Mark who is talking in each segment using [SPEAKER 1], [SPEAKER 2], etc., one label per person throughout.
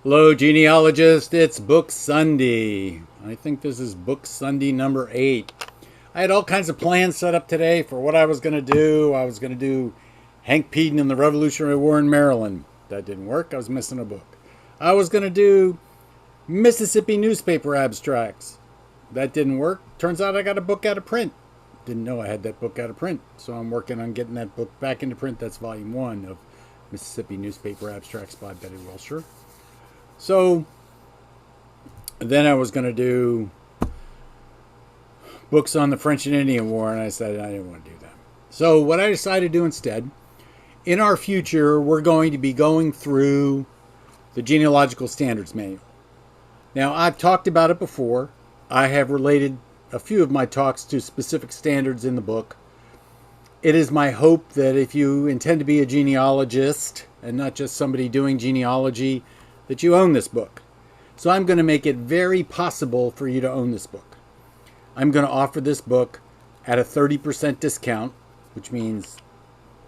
[SPEAKER 1] Hello, genealogist. It's Book Sunday. I think this is Book Sunday number 8. I had all kinds of plans set up today for what I was going to do. I was going to do Hank Peden and the Revolutionary War in Maryland. That didn't work. I was missing a book. I was going to do Mississippi newspaper abstracts. That didn't work. Turns out I got a book out of print. Didn't know I had that book out of print. So I'm working on getting that book back into print. That's volume 1 of Mississippi newspaper abstracts by Betty Wilshire. So then I was going to do books on the French and Indian War, and I said I didn't want to do that. So what I decided to do instead, in our future, we're going to be going through the Genealogical Standards Manual. Now, I've talked about it before. I have related a few of my talks to specific standards in the book. It is my hope that if you intend to be a genealogist and not just somebody doing genealogy, that you own this book. So I'm going to make it very possible for you to own this book. I'm going to offer this book at a 30% discount, which means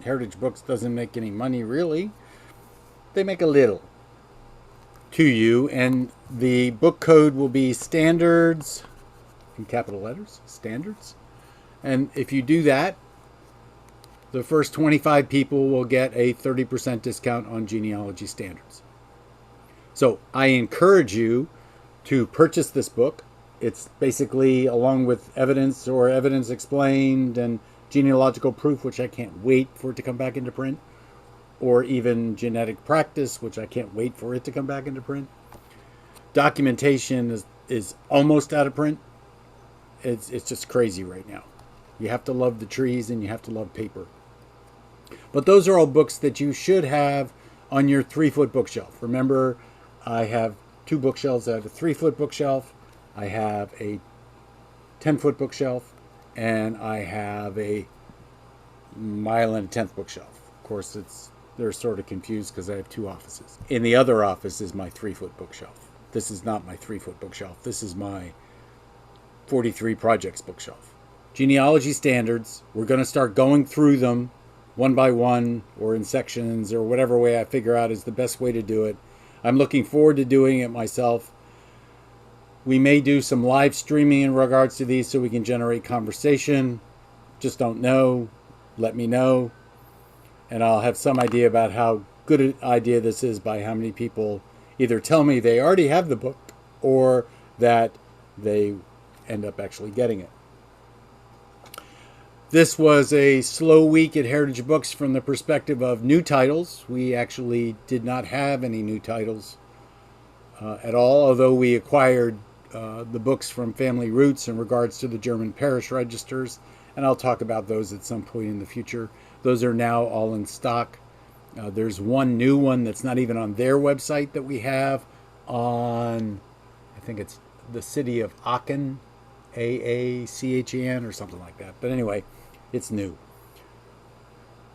[SPEAKER 1] Heritage Books doesn't make any money really. They make a little to you, and the book code will be Standards, in capital letters, Standards. And if you do that, the first 25 people will get a 30% discount on Genealogy Standards. So I encourage you to purchase this book. It's basically along with evidence or evidence explained and genealogical proof, which I can't wait for it to come back into print, or even genetic practice, which I can't wait for it to come back into print. Documentation is almost out of print. It's just crazy right now. You have to love the trees and you have to love paper. But those are all books that you should have on your 3-foot bookshelf. Remember, I have 2 bookshelves. I have a 3-foot bookshelf. I have a 10-foot bookshelf. And I have a 1.1/10 bookshelf. Of course, they're sort of confused because I have 2 offices. In the other office is my 3-foot bookshelf. This is not my 3-foot bookshelf. This is my 43 projects bookshelf. Genealogy Standards. We're going to start going through them one by one or in sections or whatever way I figure out is the best way to do it. I'm looking forward to doing it myself. We may do some live streaming in regards to these so we can generate conversation. Just don't know. Let me know. And I'll have some idea about how good an idea this is by how many people either tell me they already have the book or that they end up actually getting it. This was a slow week at Heritage Books from the perspective of new titles. We actually did not have any new titles at all, although we acquired the books from Family Roots in regards to the German parish registers, and I'll talk about those at some point in the future. Those are now all in stock. There's one new one that's not even on their website that we have on, I think it's the city of Aachen, Aachan or something like that. But anyway, it's new.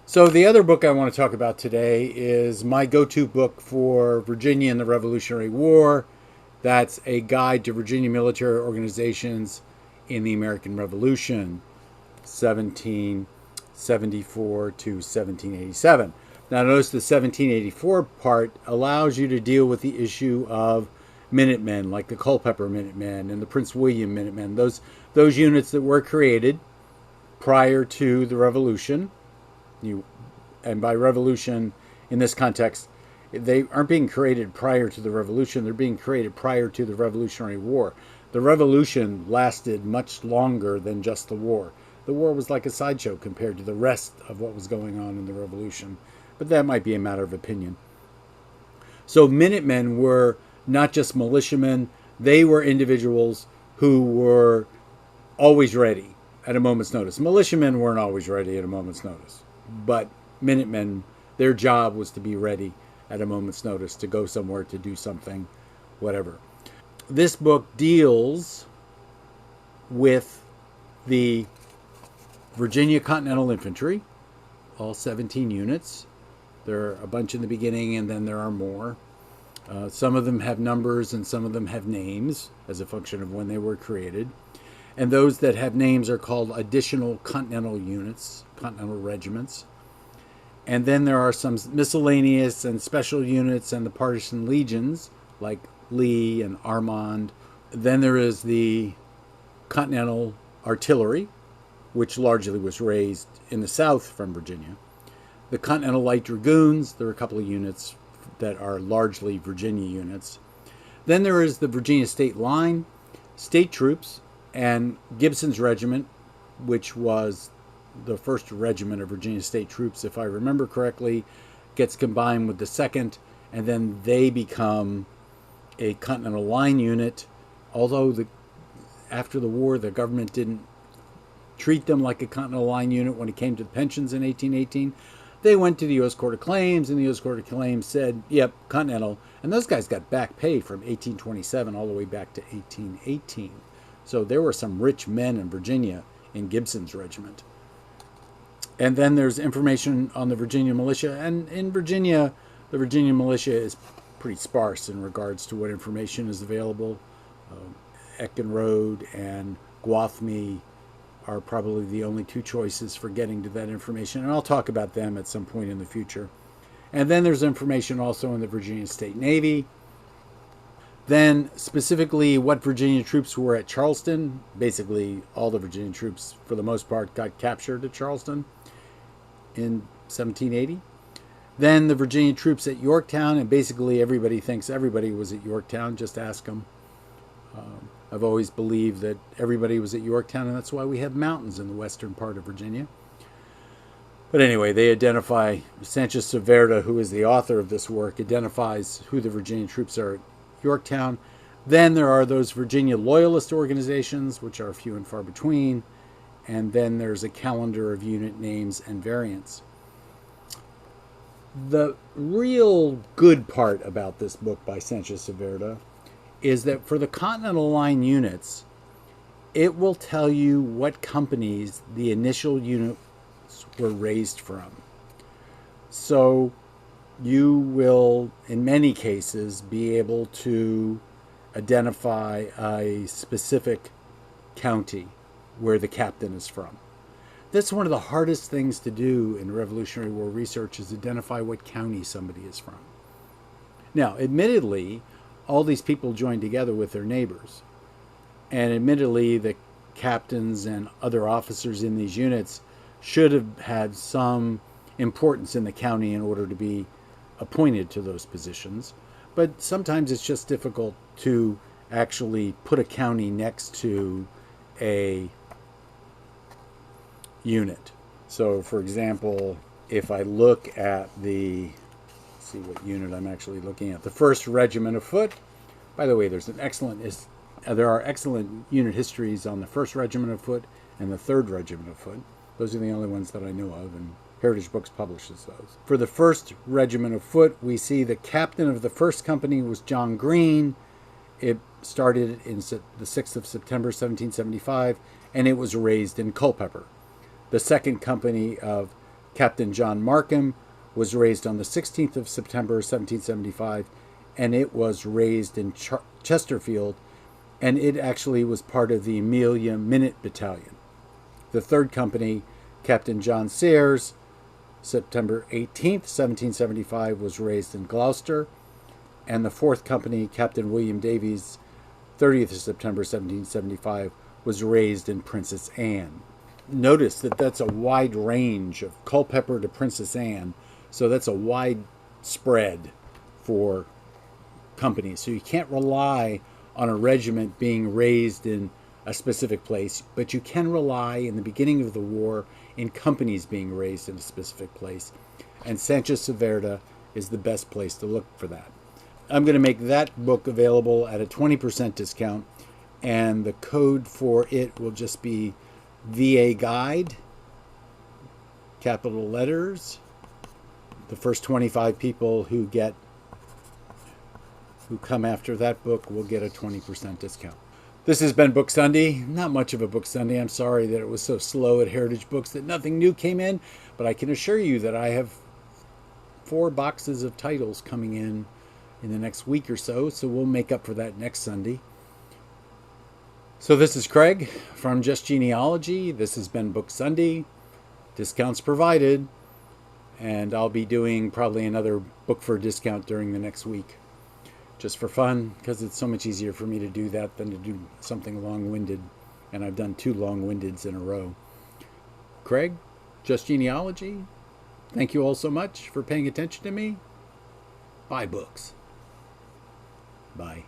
[SPEAKER 1] So the other book I want to talk about today is my go-to book for Virginia and the Revolutionary War. That's a guide to Virginia military organizations in the American Revolution, 1774 to 1787. Now notice the 1784 part allows you to deal with the issue of Minutemen, like the Culpeper Minutemen and the Prince William Minutemen, those units that were created prior to the Revolution. And by revolution, in this context, they aren't being created prior to the Revolution. They're being created prior to the Revolutionary War. The Revolution lasted much longer than just the war. The war was like a sideshow compared to the rest of what was going on in the Revolution. But that might be a matter of opinion. So Minutemen were not just militiamen. They were individuals who were always ready at a moment's notice. Militiamen weren't always ready at a moment's notice. But Minutemen, their job was to be ready at a moment's notice, to go somewhere, to do something, whatever. This book deals with the Virginia Continental Infantry, all 17 units. There are a bunch in the beginning and then there are more. Some of them have numbers and some of them have names as a function of when they were created. And those that have names are called additional Continental units, Continental regiments. And then there are some miscellaneous and special units and the partisan legions, like Lee and Armand. Then there is the Continental Artillery, which largely was raised in the South from Virginia. The Continental Light Dragoons, there are a couple of units that are largely Virginia units. Then there is the Virginia State Line, state troops, and Gibson's Regiment, which was the first regiment of Virginia State troops, if I remember correctly, gets combined with the 2nd, and then they become a Continental Line unit. Although after the war, the government didn't treat them like a Continental Line unit when it came to the pensions in 1818. They went to the U.S. Court of Claims, and the U.S. Court of Claims said, yep, Continental. And those guys got back pay from 1827 all the way back to 1818. So there were some rich men in Virginia in Gibson's regiment. And then there's information on the Virginia militia. And in Virginia, the Virginia militia is pretty sparse in regards to what information is available. Eckenrode and Gwathmey are probably the only two choices for getting to that information. And I'll talk about them at some point in the future. And then there's information also in the Virginia State Navy. Then specifically what Virginia troops were at Charleston. Basically all the Virginia troops, for the most part, got captured at Charleston in 1780. Then the Virginia troops at Yorktown, and basically everybody thinks everybody was at Yorktown. Just ask them. I've always believed that everybody was at Yorktown, and that's why we have mountains in the western part of Virginia. But anyway, they identify, Sanchez Cervera, who is the author of this work, identifies who the Virginia troops are at Yorktown. Then there are those Virginia Loyalist organizations, which are few and far between. And then there's a calendar of unit names and variants. The real good part about this book by Sanchez Cervera is that for the Continental Line units, it will tell you what companies the initial units were raised from. So you will, in many cases, be able to identify a specific county where the captain is from. That's one of the hardest things to do in Revolutionary War research, is identify what county somebody is from. Now, admittedly, all these people joined together with their neighbors. And admittedly, the captains and other officers in these units should have had some importance in the county in order to be appointed to those positions. But sometimes it's just difficult to actually put a county next to a unit. So, for example, if I look at let's see what unit I'm actually looking at. The 1st Regiment of Foot. By the way, there are excellent unit histories on the 1st Regiment of Foot and the 3rd Regiment of Foot. Those are the only ones that I know of, and Heritage Books publishes those. For the 1st Regiment of Foot, we see the captain of the 1st company was John Green. It started in the 6th of September, 1775, and it was raised in Culpeper. The 2nd company of Captain John Markham was raised on the 16th of September, 1775, and it was raised in Chesterfield, and it actually was part of the Amelia Minute Battalion. The 3rd company, Captain John Sayers, September 18th, 1775, was raised in Gloucester, and the 4th company, Captain William Davies, 30th of September, 1775, was raised in Princess Anne. Notice that that's a wide range of Culpeper to Princess Anne, so that's a wide spread for companies. So you can't rely on a regiment being raised in a specific place, but you can rely in the beginning of the war in companies being raised in a specific place. And Sanchez Cervera is the best place to look for that. I'm going to make that book available at a 20% discount, and the code for it will just be VA Guide, capital letters. The first 25 people who come after that book will get a 20% discount. This has been Book Sunday. Not much of a Book Sunday. I'm sorry that it was so slow at Heritage Books that nothing new came in, but I can assure you that I have 4 boxes of titles coming in the next week or so we'll make up for that next Sunday. So this is Craig from Just Genealogy. This has been Book Sunday. Discounts provided. And I'll be doing probably another book for a discount during the next week. just for fun, because it's so much easier for me to do that than to do something long-winded. And I've done 2 long-windeds in a row. Craig, Just Genealogy, thank you all so much for paying attention to me. Buy books. Bye.